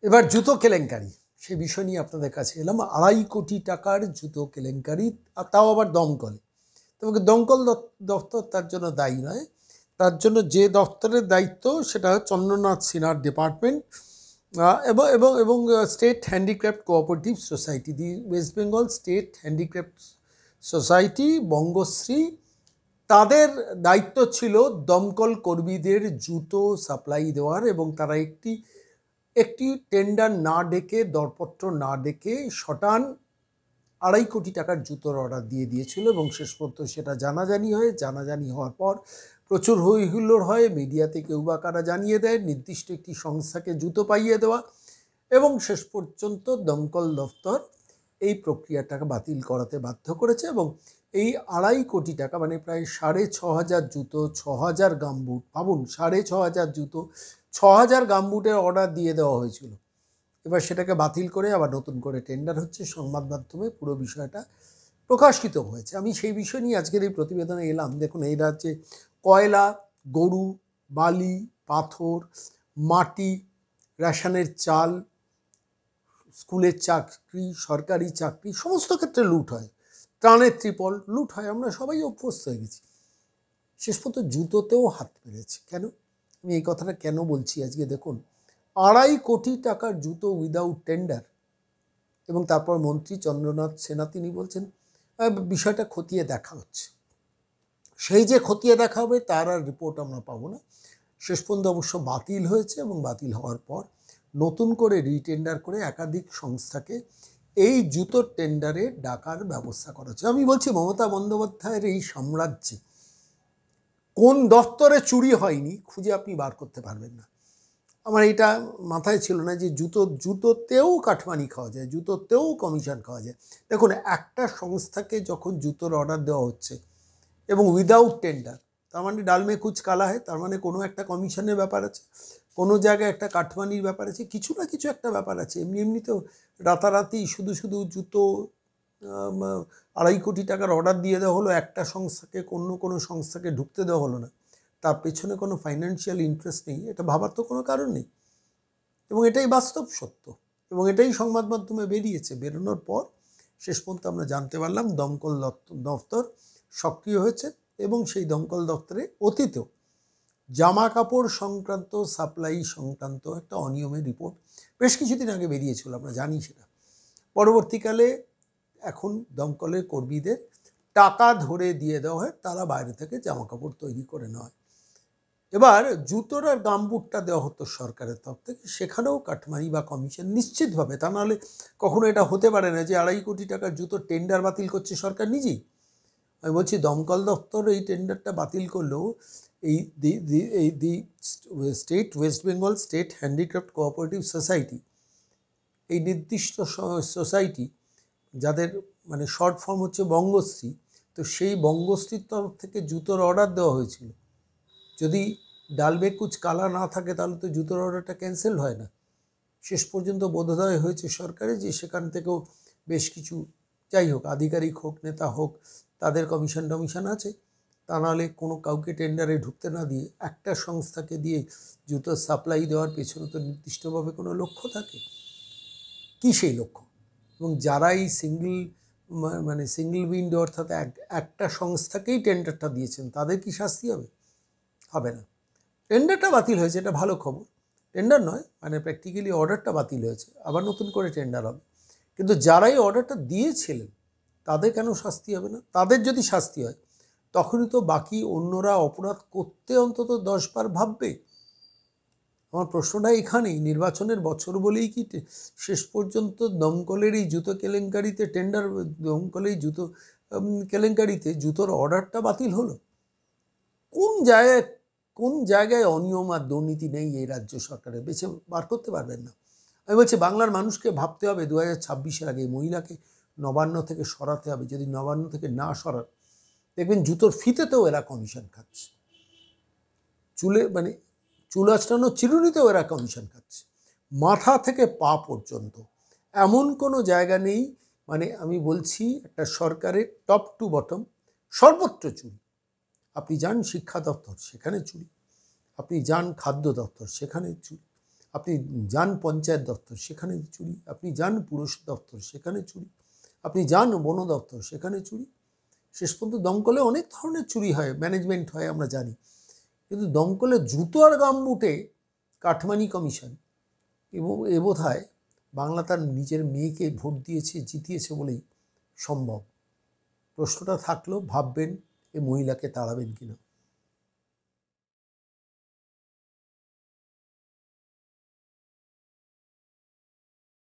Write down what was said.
এবার জুতো কেলেঙ্কারি সেই বিষয় নিয়ে আপনাদের কাছে এলাম। 2.5 কোটি টাকার জুতো কেলেঙ্কারি, আর তাও আবার দমকলে। তবে দমকল দপ্তর তার জন্য দায়ী নয়। তার জন্য যে দপ্তরের দায়িত্ব সেটা চন্দ্রনাথ সিনহার ডিপার্টমেন্ট এবং এবং এবং state handicraft cooperative society, the west Bengal state handicraft society Bangashree. তাদের দায়িত্ব ছিল দমকল কর্মীদের জুতো সাপ্লাই দেওয়ার, এবং তারা একটি টেন্ডার না ডেকে, দরপত্র না ডেকে শটান 2.5 কোটি টাকার জুতোর অর্ডার দিয়ে দিয়েছিল। এবং শেষ পর্যন্ত সেটা জানাজানি হওয়ার পর প্রচুর হই হুল্লোড় হয়, মিডিয়াতে কেউ বা কারা জানিয়ে দেয়, নির্দিষ্ট একটি সংস্থাকে জুতো পাইয়ে দেওয়া, এবং শেষ পর্যন্ত দমকল দপ্তর এই প্রক্রিয়াটাকে বাতিল করাতে বাধ্য করেছে। এবং এই 2.5 কোটি টাকা মানে প্রায় 6,500 জুতো, 6,000 গামবুট, ভাবুন 6,500 জুতো, 6,000 গামবুটের অর্ডার দিয়ে দেওয়া হয়েছিল। এবার সেটাকে বাতিল করে আবার নতুন করে টেন্ডার হচ্ছে। সংবাদ মাধ্যমে পুরো বিষয়টা প্রকাশিত হয়েছে। আমি সেই বিষয় নিয়ে আজকের এই প্রতিবেদনে এলাম। দেখুন, এই রাজ্যে কয়লা, গরু, বালি, পাথর, মাটি, রেশনের চাল, স্কুলের চাকরি, সরকারি চাকরি, সমস্ত ক্ষেত্রে লুট হয়। ত্রাণের ত্রিপল লুট হয়, আমরা সবাই অভ্যস্ত হয়ে গেছি। শেষ পর্যন্ত জুতোতেও হাত মেরেছে। কেন? আমি এই কথাটা কেন বলছি আজকে দেখুন, 2.5 কোটি টাকার জুতো উইদাউট টেন্ডার। এবং তারপর মন্ত্রী চন্দ্রনাথ সিনহা তিনি বলছেন বিষয়টা খতিয়ে দেখা হচ্ছে। সেই যে খতিয়ে দেখা হবে তার আর রিপোর্ট আমরা পাবো না। শেষ পর্যন্ত অবশ্য বাতিল হয়েছে, এবং বাতিল হওয়ার পর নতুন করে রিটেন্ডার করে একাধিক সংস্থাকে এই জুতোর টেন্ডারে ডাকার ব্যবস্থা করা হচ্ছে। আমি বলছি, মমতা বন্দ্যোপাধ্যায়ের এই সাম্রাজ্যে কোন দপ্তরে চুরি হয়নি খুঁজে আপনি বার করতে পারবেন না। আমার এটা মাথায় ছিল না যে জুতোতেও কাটমানি খাওয়া যায়, জুতোতেও কমিশন খাওয়া যায়। দেখুন, একটা সংস্থাকে যখন জুতোর অর্ডার দেওয়া হচ্ছে এবং উইদাউট টেন্ডার, তার মানে ডালমে কুচ কালা হয়, তার মানে কোনো একটা কমিশনের ব্যাপার আছে, কোনো জায়গায় একটা কাটমানির ব্যাপার আছে, কিছু না কিছু একটা ব্যাপার আছে। এমনিতেও রাতারাতি শুধু জুতো 2.5 কোটি টাকার অর্ডার দিয়ে দেওয়া হলো, একটা সংস্থাকে কোনো সংস্থাকে ঢুকতে দেওয়া হলো না, তার পেছনে কোনো ফাইন্যান্সিয়াল ইন্টারেস্ট নেই, এটা ভাবার তো কোনো কারণ নেই। এবং এটাই বাস্তব সত্য, এবং এটাই সংবাদ মাধ্যমে বেরিয়েছে। বেরোনোর পর শেষ পর্যন্ত আমরা জানতে পারলাম দমকল দপ্তর সক্রিয় হয়েছে, এবং সেই দমকল দপ্তরে অতীতেও জামা কাপড় সংক্রান্ত, সাপ্লাই সংক্রান্ত একটা অনিয়মের রিপোর্ট বেশ কিছুদিন আগে বেরিয়েছিল, আমরা জানি সেটা। পরবর্তীকালে এখন দমকলের কর্মীদের টাকা ধরে দিয়ে দেওয়া হয়, তারা বাইরে থেকে জামা কাপড় তৈরি করে নেওয়া হয়। এবার জুতোর আর গামবুটটা দেওয়া হতো সরকারের তরফ থেকে, সেখানেও কাটমানি বা কমিশন নিশ্চিতভাবে। তা নাহলে কখনো এটা হতে পারে না যে 2.5 কোটি টাকার জুতোর টেন্ডার বাতিল করছে সরকার নিজেই। আমি বলছি, দমকল দপ্তর এই টেন্ডারটা বাতিল করলেও এই the state West Bengal state handicraft cooperative society, এই নির্দিষ্ট সোসাইটি, যাদের মানে শর্ট ফর্ম হচ্ছে বঙ্গশ্রী, তো সেই বঙ্গশ্রীর তরফ থেকে জুতোর অর্ডার দেওয়া হয়েছিল। যদি ডালমে কুচ কালা না থাকে তাহলে তো জুতোর অর্ডারটা ক্যান্সেল হয় না। শেষ পর্যন্ত বোধোদয় হয়েছে সরকারে যে সেখান থেকেও বেশ কিছু, যাই হোক, আধিকারিক হোক, নেতা হোক, তাদের কমিশন আছে। তা নাহলে কোনো কাউকে টেন্ডারে ঢুকতে না দিয়ে একটা সংস্থাকে দিয়ে জুতোর সাপ্লাই দেওয়ার পেছনে তো নির্দিষ্টভাবে কোনো লক্ষ্য থাকে। কী সেই লক্ষ্য? এবং যারা এই সিঙ্গল উইন্ডো, অর্থাৎ একটা সংস্থাকেই টেন্ডারটা দিয়েছেন, তাদের কি শাস্তি হবে? হবে না। টেন্ডারটা বাতিল হয়েছে, এটা ভালো খবর। টেন্ডার নয়, মানে প্র্যাকটিক্যালি অর্ডারটা বাতিল হয়েছে, আবার নতুন করে টেন্ডার হবে। কিন্তু যারাই অর্ডারটা দিয়েছিলেন তাদের কেন শাস্তি হবে না? তাদের যদি শাস্তি হয় তখনই তো বাকি অন্যরা অপরাধ করতে অন্তত 10 বার ভাববে। আমার প্রশ্নটা এখানেই, নির্বাচনের বছর বলেই কি শেষ পর্যন্ত দমকলের এই জুতো কেলেঙ্কারিতে দমকলের এই জুতো কেলেঙ্কারিতে জুতোর অর্ডারটা বাতিল হলো? কোন জায়গায় অনিয়ম আর দুর্নীতি নেই এই রাজ্য সরকারের? বেছে বার করতে পারবেন না। আমি বলছি, বাংলার মানুষকে ভাবতে হবে 2026-এর আগে মহিলাকে নবান্ন থেকে সরাতে হবে। যদি নবান্ন থেকে না সরান, দেখবেন জুতোর ফিতেতেও এরা কমিশন খাচ্ছে, চুল আঁচড়ানো চিরুনিতেও এরা কমিশন খাচ্ছে, মাথা থেকে পা পর্যন্ত এমন কোনো জায়গা নেই। মানে আমি বলছি, একটা সরকারের টপ টু বটম সর্বত্র চুরি। আপনি যান শিক্ষা দপ্তর, সেখানে চুরি। আপনি যান খাদ্য দপ্তর, সেখানে চুরি। আপনি যান পঞ্চায়েত দপ্তর, সেখানে চুরি। আপনি যান পুর দপ্তর, সেখানে চুরি। আপনি যান বন দপ্তর, সেখানে চুরি। শেষ পর্যন্ত দমকলে অনেক ধরনের চুরি হয়, ম্যানেজমেন্ট হয়, আমরা জানি। কিন্তু দমকলে জুতো আর গামবুটে কাটমানি কমিশন, এবং এ বোধ হয় বাংলা তার নিজের মেয়েকে ভোট দিয়েছে, জিতিয়েছে বলেই সম্ভব। প্রশ্নটা থাকলেও ভাববেন এ মহিলাকে তাড়াবেন কিনা।